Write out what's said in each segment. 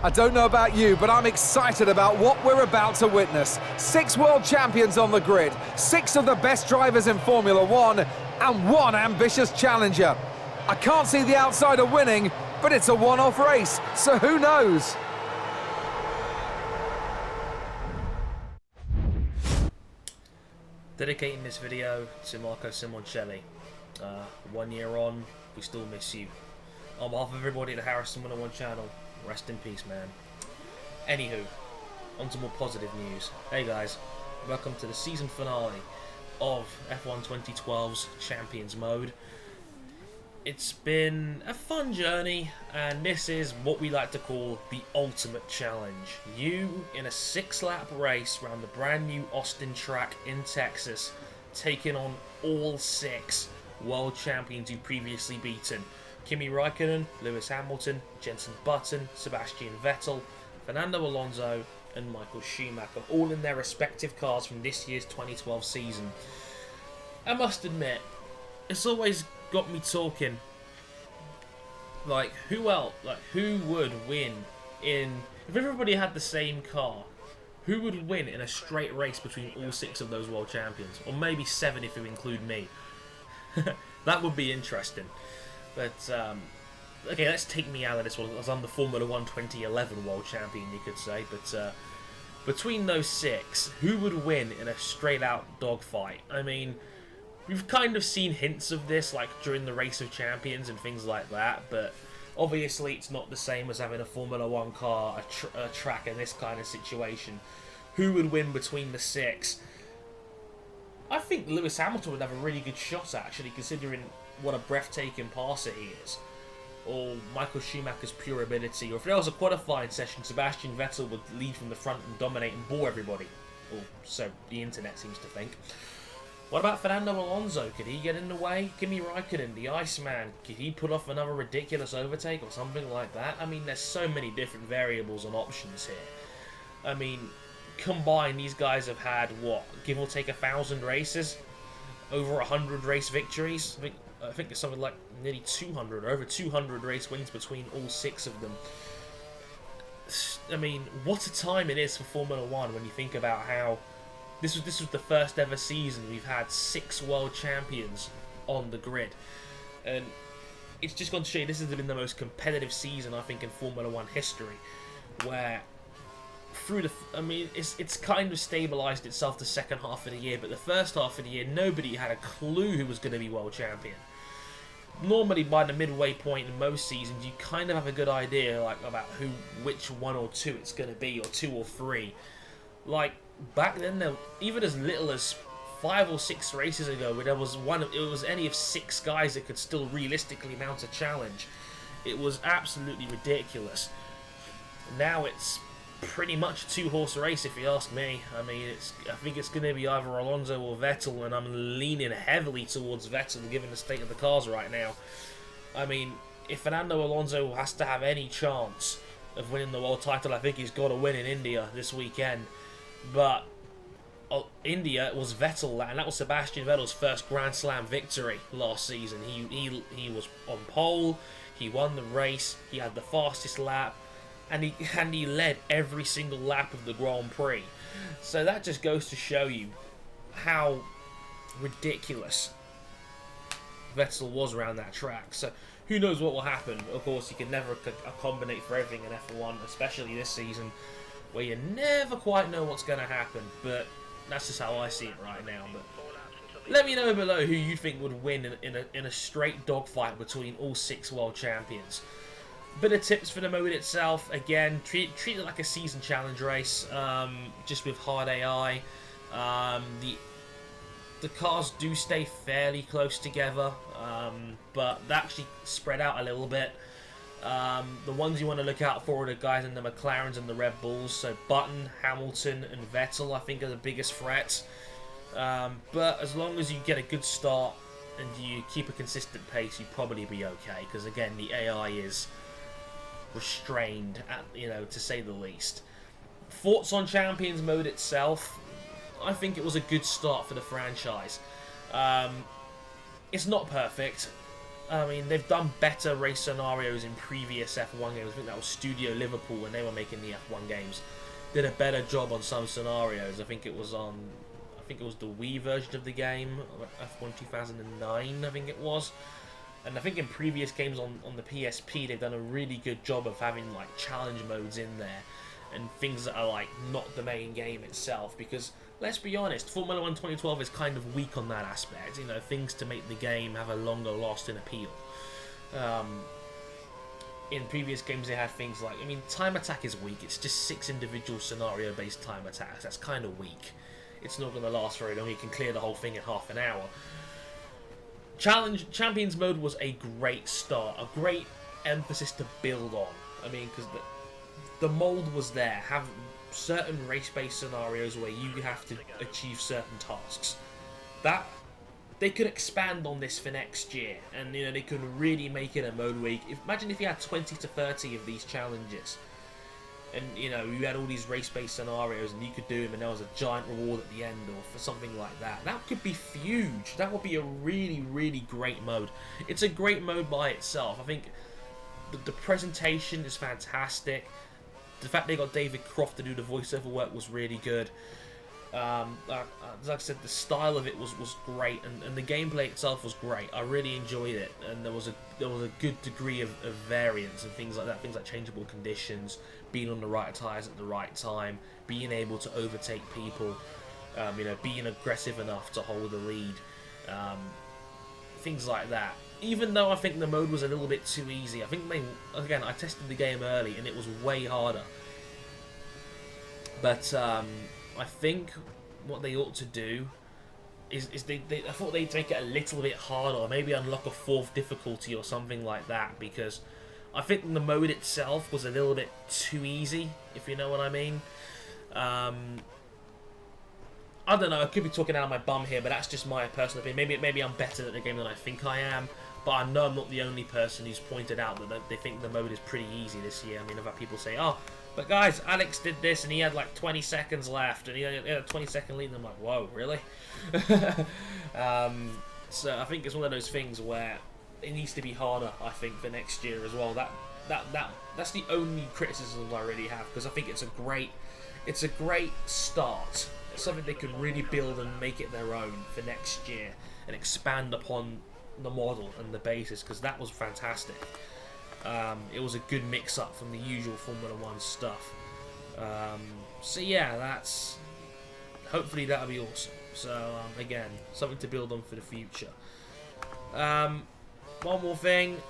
I don't know about you, but I'm excited about what we're about to witness. 6 world champions on the grid, 6 of the best drivers in Formula One, and 1 ambitious challenger. I can't see the outsider winning, but it's a one-off race, so who knows? Dedicating this video to Marco Simoncelli. 1 year on, we still miss you. On behalf of everybody at the Harrison 101 channel, rest in peace, man. Anywho, on to more positive news. Hey guys, welcome to the season finale of F1 2012's Champions Mode. It's been a fun journey, and this is what we like to call the ultimate challenge. You, in a 6-lap race around the brand new Austin track in Texas, taking on all 6 world champions you've previously beaten. Kimi Raikonnen, Lewis Hamilton, Jenson Button, Sebastian Vettel, Fernando Alonso and Michael Schumacher, all in their respective cars from this year's 2012 season. I must admit, it's always got me talking, like, who would win in, if everybody had the same car, who would win in a straight race between all 6 of those world champions? Or maybe 7 if you include me. That would be interesting. But, okay, let's take me out of this one, as I'm the Formula 1 2011 world champion, you could say. But between those 6, who would win in a straight-out dogfight? I mean, we've kind of seen hints of this, like during the Race of Champions and things like that, but obviously it's not the same as having a Formula 1 car, a track in this kind of situation. Who would win between the 6? I think Lewis Hamilton would have a really good shot, actually, considering what a breathtaking passer he is. Or Michael Schumacher's pure ability. Or if there was a qualifying session, Sebastian Vettel would lead from the front and dominate and bore everybody. Or so the internet seems to think. What about Fernando Alonso? Could he get in the way? Kimi Raikonnen, the Iceman, could he put off another ridiculous overtake or something like that? I mean, there's so many different variables and options here. I mean, combined, these guys have had, what, give or take 1,000 races? Over 100 race victories? I think it's something like nearly 200, or over 200 race wins between all 6 of them. I mean, what a time it is for Formula 1 when you think about how this was the first ever season we've had 6 world champions on the grid. And it's just gone to show you this has been the most competitive season, I think, in Formula 1 history, where through the, I mean, it's kind of stabilised itself the second half of the year, but the first half of the year, nobody had a clue who was going to be world champion. Normally, by the midway point in most seasons, you kind of have a good idea, like, about which 1 or 2 it's going to be, or 2 or 3. Like, back then, there, even as little as 5 or 6 races ago, where there was it was any of 6 guys that could still realistically mount a challenge. It was absolutely ridiculous. Now it's pretty much a 2-horse race, if you ask me. I mean, I think it's going to be either Alonso or Vettel, and I'm leaning heavily towards Vettel, given the state of the cars right now. I mean, if Fernando Alonso has to have any chance of winning the world title, I think he's got to win in India this weekend. But India was Vettel, and that was Sebastian Vettel's first Grand Slam victory last season. He was on pole, he won the race, he had the fastest lap, and he led every single lap of the Grand Prix. So that just goes to show you how ridiculous Vettel was around that track. So who knows what will happen? Of course, you can never accommodate for everything in F1, especially this season, where you never quite know what's going to happen. But that's just how I see it right now. But let me know below who you think would win in a straight dogfight between all 6 world champions. Bit of tips for the mode itself. Again, treat it like a season challenge race, just with hard AI. The cars do stay fairly close together, but they actually spread out a little bit. The ones you want to look out for are the guys in the McLarens and the Red Bulls. So Button, Hamilton and Vettel, I think, are the biggest threats. But as long as you get a good start and you keep a consistent pace, you'll probably be okay. Because again, the AI is restrained, to say the least. Thoughts on Champions Mode itself? I think it was a good start for the franchise. It's not perfect. I mean, they've done better race scenarios in previous F1 games. I think that was Studio Liverpool when they were making the F1 games. Did a better job on some scenarios. I think it was the Wii version of the game, F1 2009, I think it was. And I think in previous games on the PSP, they've done a really good job of having like challenge modes in there and things that are like not the main game itself. Because let's be honest, Formula 1 2012 is kind of weak on that aspect. You know, things to make the game have a longer lasting appeal. In previous games, they had things like, I mean, time attack is weak. It's just 6 individual scenario-based time attacks. That's kind of weak. It's not going to last very long. You can clear the whole thing in half an hour. Champions mode was a great start, a great emphasis to build on. I mean, because the mold was there. Have certain race-based scenarios where you have to achieve certain tasks. That they could expand on this for next year, and you know they could really make it a mode where imagine if you had 20 to 30 of these challenges, and you know you had all these race-based scenarios, and you could do them, and there was a giant reward at the end, or for something like that. That could be huge. That would be a really, really great mode. It's a great mode by itself. I think the presentation is fantastic. The fact they got David Croft to do the voiceover work was really good. Like I said, the style of it was great, and the gameplay itself was great. I really enjoyed it, and there was a good degree of variance and things like that. Things like changeable conditions, being on the right tyres at the right time, being able to overtake people, you know, being aggressive enough to hold the lead, things like that. Even though I think the mode was a little bit too easy, I think I tested the game early and it was way harder. But I think what they ought to do is I thought they'd make it a little bit harder, or maybe unlock a 4th difficulty or something like that, because I think the mode itself was a little bit too easy, if you know what I mean. I don't know, I could be talking out of my bum here, but that's just my personal opinion. Maybe I'm better at the game than I think I am, but I know I'm not the only person who's pointed out that they think the mode is pretty easy this year. I mean, I've had people say, oh, but guys, Alex did this and he had like 20 seconds left and he had a 20-second lead, and I'm like, whoa, really? So I think it's one of those things where it needs to be harder, I think, for next year as well. That's the only criticism I really have, because I think it's a great start. It's something they could really build and make it their own for next year and expand upon the model and the basis, because that was fantastic. It was a good mix-up from the usual Formula 1 stuff. So yeah, hopefully that'll be awesome. So again, something to build on for the future. One more thing.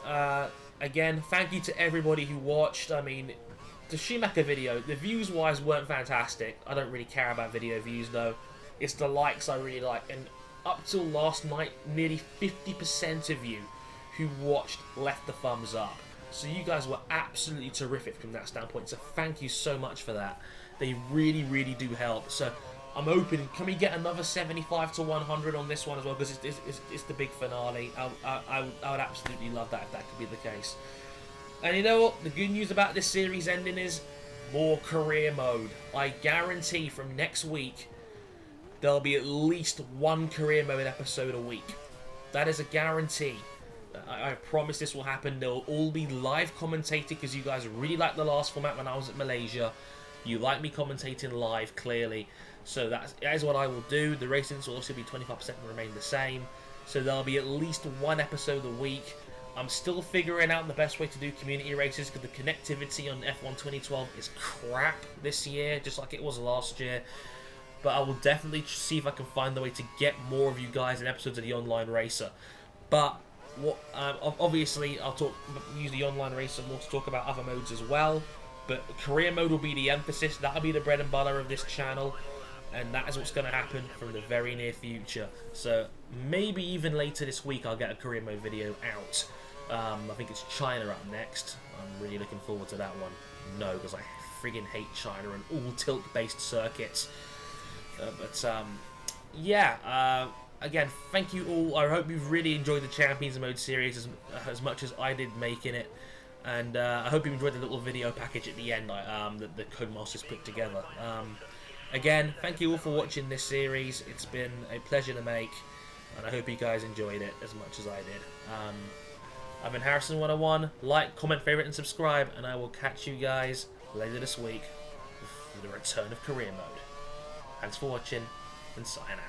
Again, thank you to everybody who watched. I mean, the Schumacher video, the views-wise weren't fantastic. I don't really care about video views though. It's the likes I really like, and up till last night, nearly 50% of you who watched left the thumbs up. So you guys were absolutely terrific from that standpoint. So thank you so much for that. They really, really do help. So I'm hoping, can we get another 75 to 100 on this one as well? Because it's the big finale. I would absolutely love that if that could be the case. And you know what? The good news about this series ending is more career mode. I guarantee from next week, there'll be at least one career mode episode a week. That is a guarantee. I promise this will happen. They'll all be live commentated, because you guys really liked the last format when I was at Malaysia. You like me commentating live, clearly. So that is what I will do. The racings will also be 25% and remain the same. So there'll be at least one episode a week. I'm still figuring out the best way to do community races, because the connectivity on F1 2012 is crap this year, just like it was last year. But I will definitely see if I can find the way to get more of you guys in episodes of the Online Racer. But obviously, I'll use the Online Racer more to talk about other modes as well. But career mode will be the emphasis. That'll be the bread and butter of this channel, and that is what's going to happen from the very near future. So maybe even later this week, I'll get a career mode video out. I think it's China up next. I'm really looking forward to that one. No, because I friggin' hate China and all tilt-based circuits. Again, thank you all. I hope you've really enjoyed the Champions Mode series as much as I did making it. And I hope you enjoyed the little video package at the end that the Codemasters put together. Again, thank you all for watching this series. It's been a pleasure to make, and I hope you guys enjoyed it as much as I did. I've been Harrison 101. Like, comment, favorite, and subscribe, and I will catch you guys later this week with the return of career mode. Thanks for watching, and sayonara.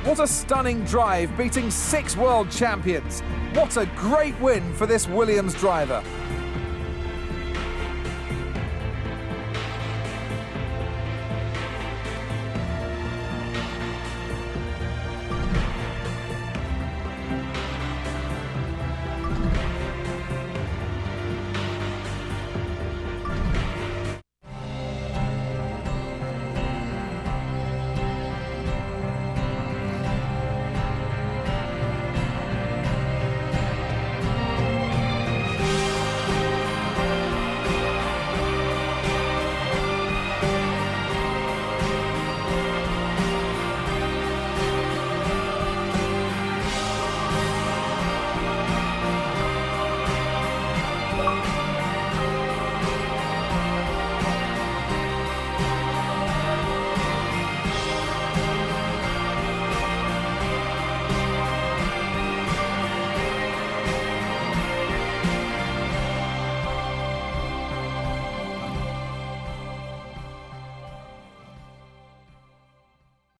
What a stunning drive, beating 6 world champions. What a great win for this Williams driver.